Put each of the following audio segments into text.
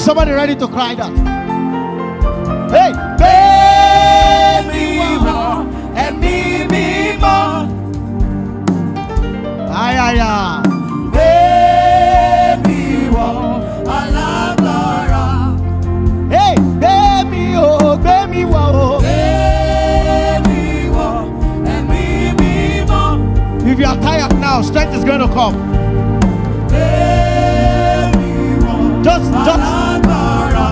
somebody ready to cry that? Hey, Baby, Emi Mimo. ay. Baby, Alabara. Hey, baby, oh, baby, oh. Baby, Emi Mimo. If you are tired now, strength is going to come.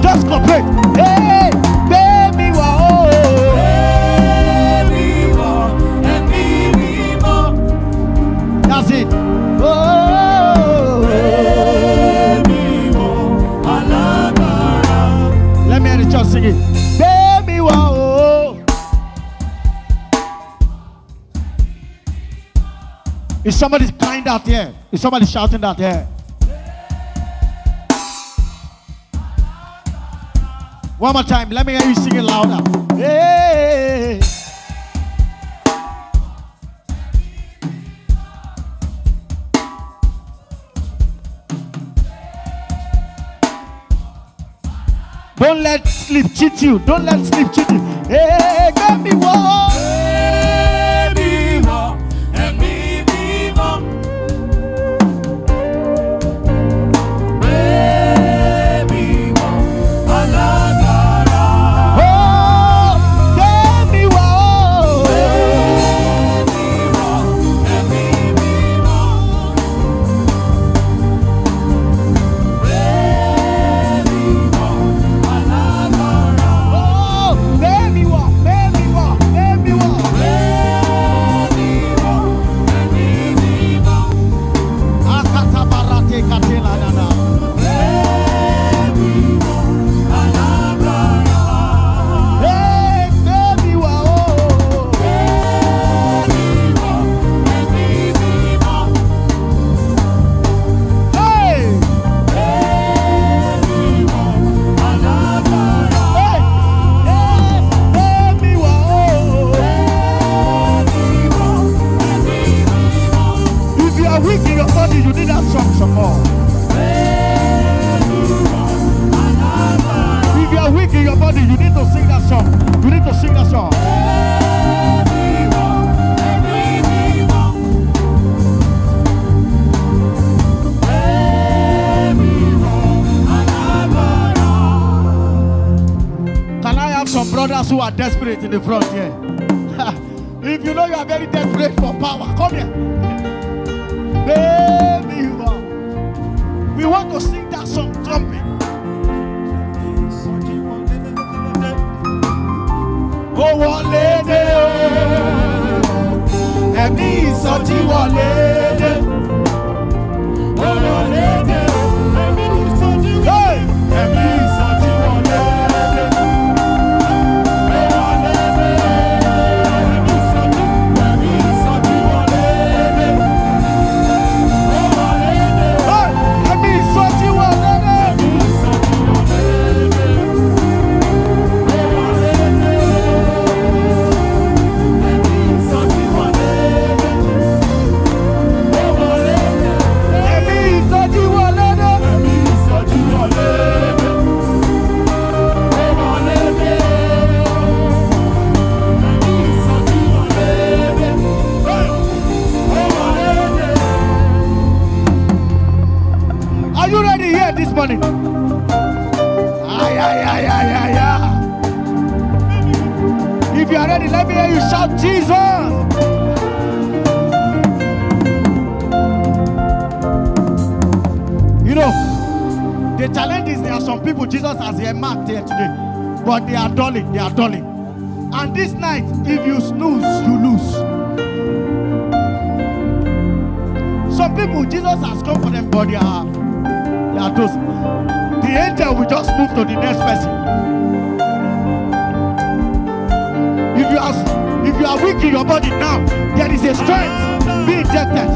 Just cooperate. Hey, baby, wow. Baby, Emi Mimo. That's it. Oh, Baby, Alabara. let me hear the church sing it. Baby, wow. Is somebody crying out here? Is somebody shouting out here? One more time, let me hear you sing it louder. Hey. Don't let sleep cheat you. Don't let sleep cheat you. Hey, baby, whoa. Baby, Emi Mimo. Baby, Alabara. Oh, baby, whoa. Baby, Emi Mimo. Baby, Alabara. Oh, baby, whoa. Baby, whoa. Baby, whoa. Baby, Emi Mimo. Akatabarate katela nana. Baby, Alabara. Hey, baby, whoa. Hey, baby, whoa. If you are weak in your body, you need that song some more. If you are weak in your body, you need to sing that song. You need to sing that song. Can I have some brothers who are desperate in the front here? If you know you are very desperate for power, come here. Baby, wow. We want to sing that song jumping. Oh, Wole de o. Emi Isoji Wole de. Oh, Wole de o. Hey, Emi Isoji Wole de. Hey, Emi Isoji Wole de. Emi Isoji Wole de. Are you ready here this morning? Ay. If you are ready, let me hear you shout Jesus. You know, the challenge is there are some people Jesus has earmarked here today, but they are dulling. And this night, if you snooze, you lose. Some people, Jesus has come for them, but they are those. The angel will just move to the next person. If you are weak in your body now, there is a strength being injected.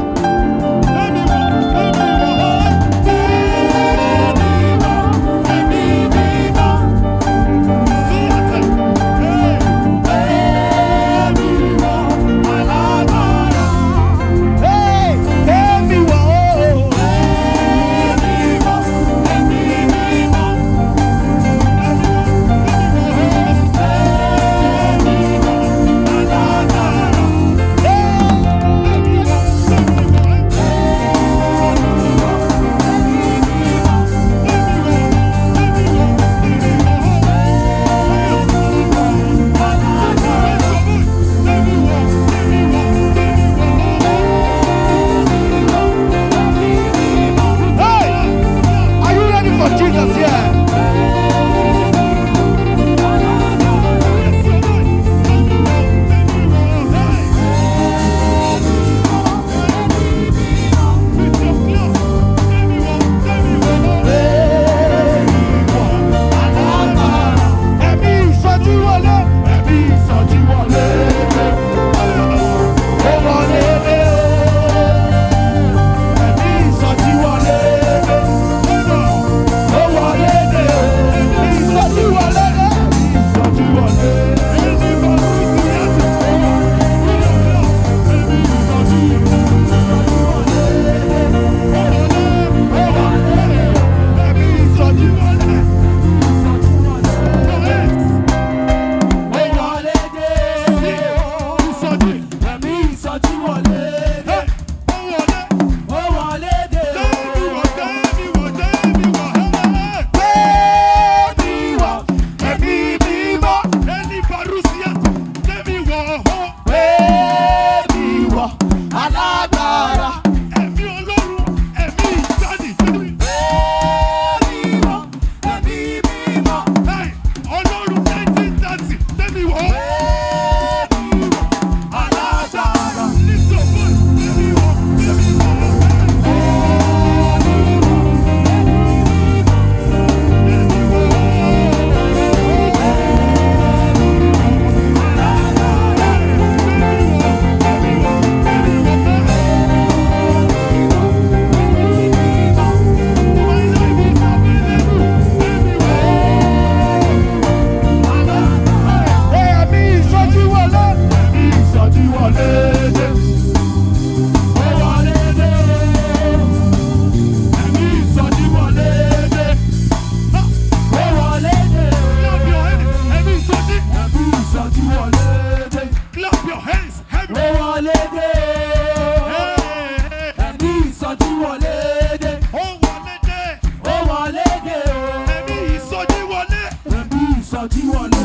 Isoji Wole.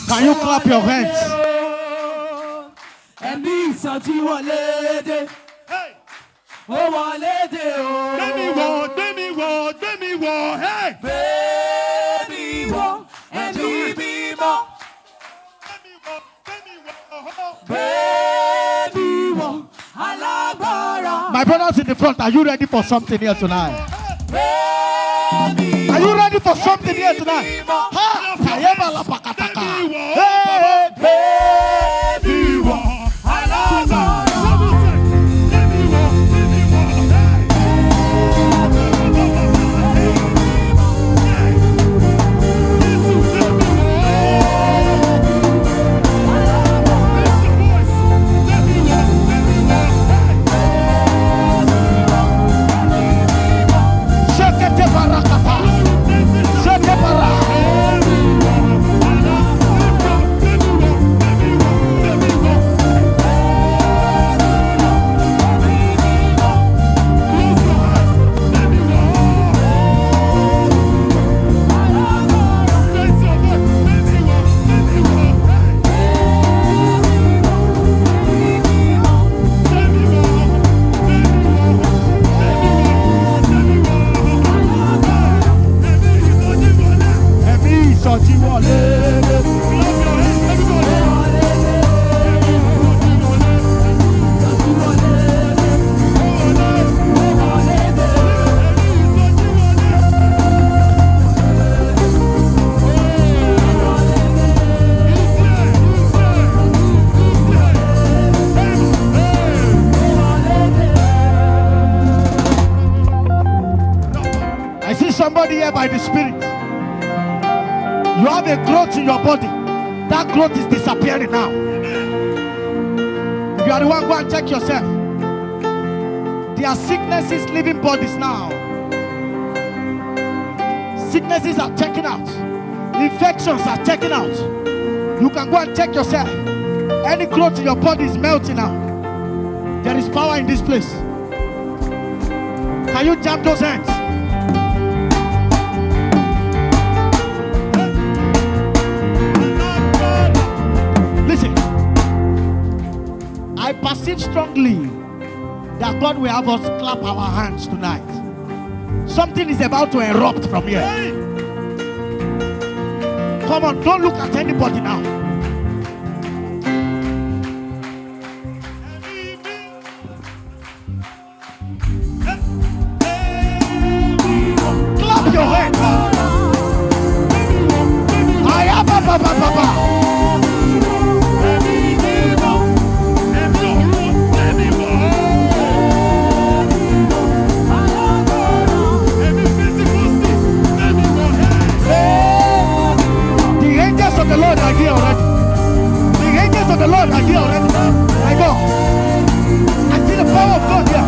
Can you clap your hands? Emi Isoji Wole. Ó wọlé dé o. Gbémi wọ̀, gbémi wọ̀, gbémi wọ̀, hey! Gbémi wọ̀, ẹ̀mí mímọ́. Gbémi wọ̀, alágbára. My brothers in the front, are you ready for something here tonight? Gbémi Are you ready for something here tonight? Ha! Kayeba la pakataka. Hey! Gbémi wọ̀, alágbára. Shekete barakata. Sheke bara. Emi Isoji Wole. I see somebody here by the Spirit. You have a growth in your body. That growth is disappearing now. If you are the one, go and check yourself. There are sicknesses leaving bodies now. Sicknesses are taken out. Infections are taken out. You can go and check yourself. Any growth in your body is melting now. There is power in this place. Can you jump those hands? Listen, I perceive strongly that God will have us clap our hands tonight. Something is about to erupt from here. Come on, don't look at anybody now. Clap your hands. Ayababababa. The angels of the Lord are here already. The angels of the Lord are here already. My God, I see the power of God here.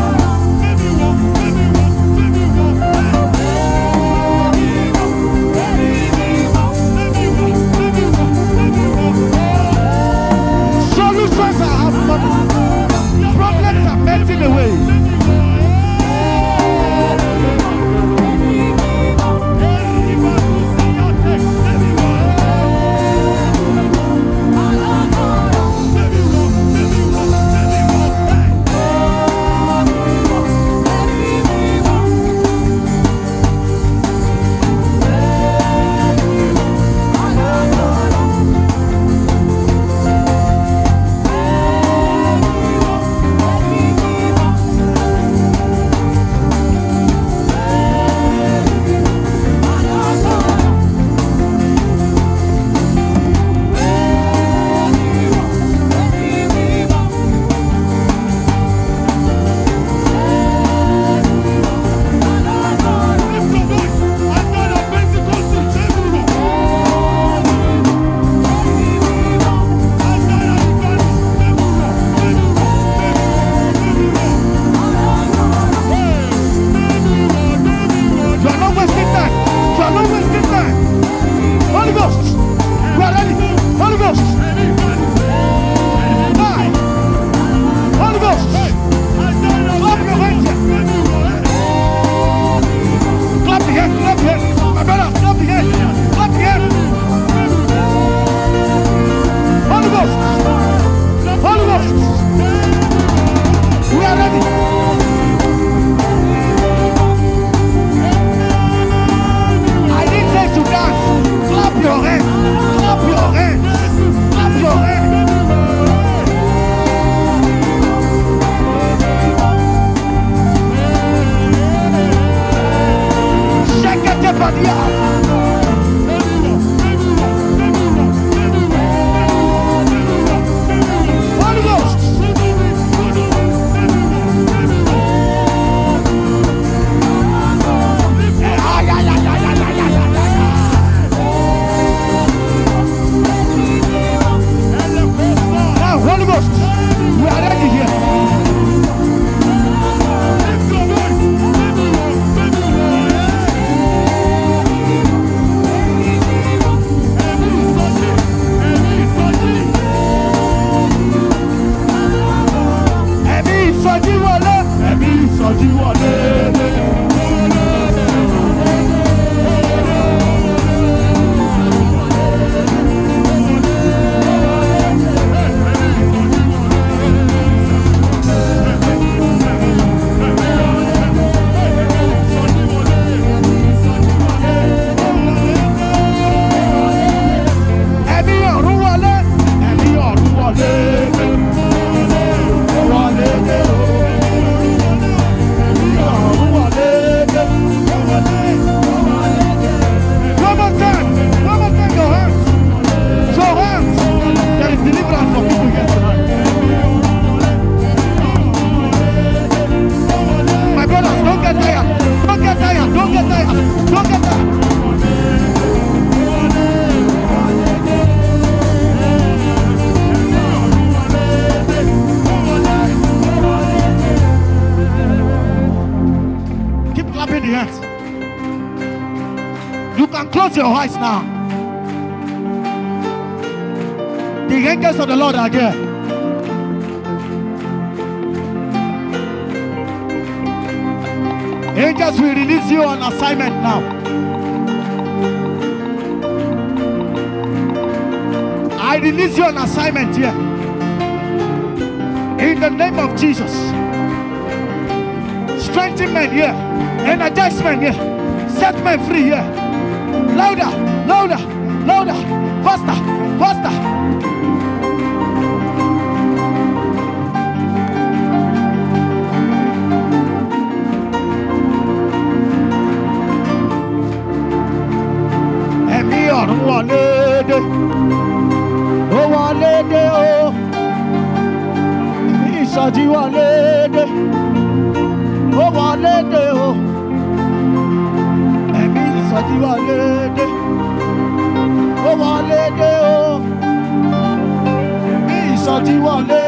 Solutions are happening. Problems are melting away. Holy Ghost. Now, Holy Ghost, we are ready here. Emi Isoji Wole, Emi Isoji Wole. Emi ọ̀run wọlé, Emi ọ̀run wọlé. One more time, your hands. Your hands. There is deliverance for people here tonight. My brothers, don't get tired. Don't get tired. Don't get tired. Don't get tired. Keep clapping the hands. You can close your eyes now. The angels of the Lord are here. Angels will release you on assignment now. I release you on assignment here. In the name of Jesus. Strengthen men here. Energize men here. Set men free here. Louder, louder, louder. Faster, faster. Emi ọ̀run wọlé dé. Ó wọlé dé o. Emi Isoji wọlé dé. Ó wọlé dé o. Emi Isoji wọlé dé. Ó wọlé dé o. Emi Isoji wọlé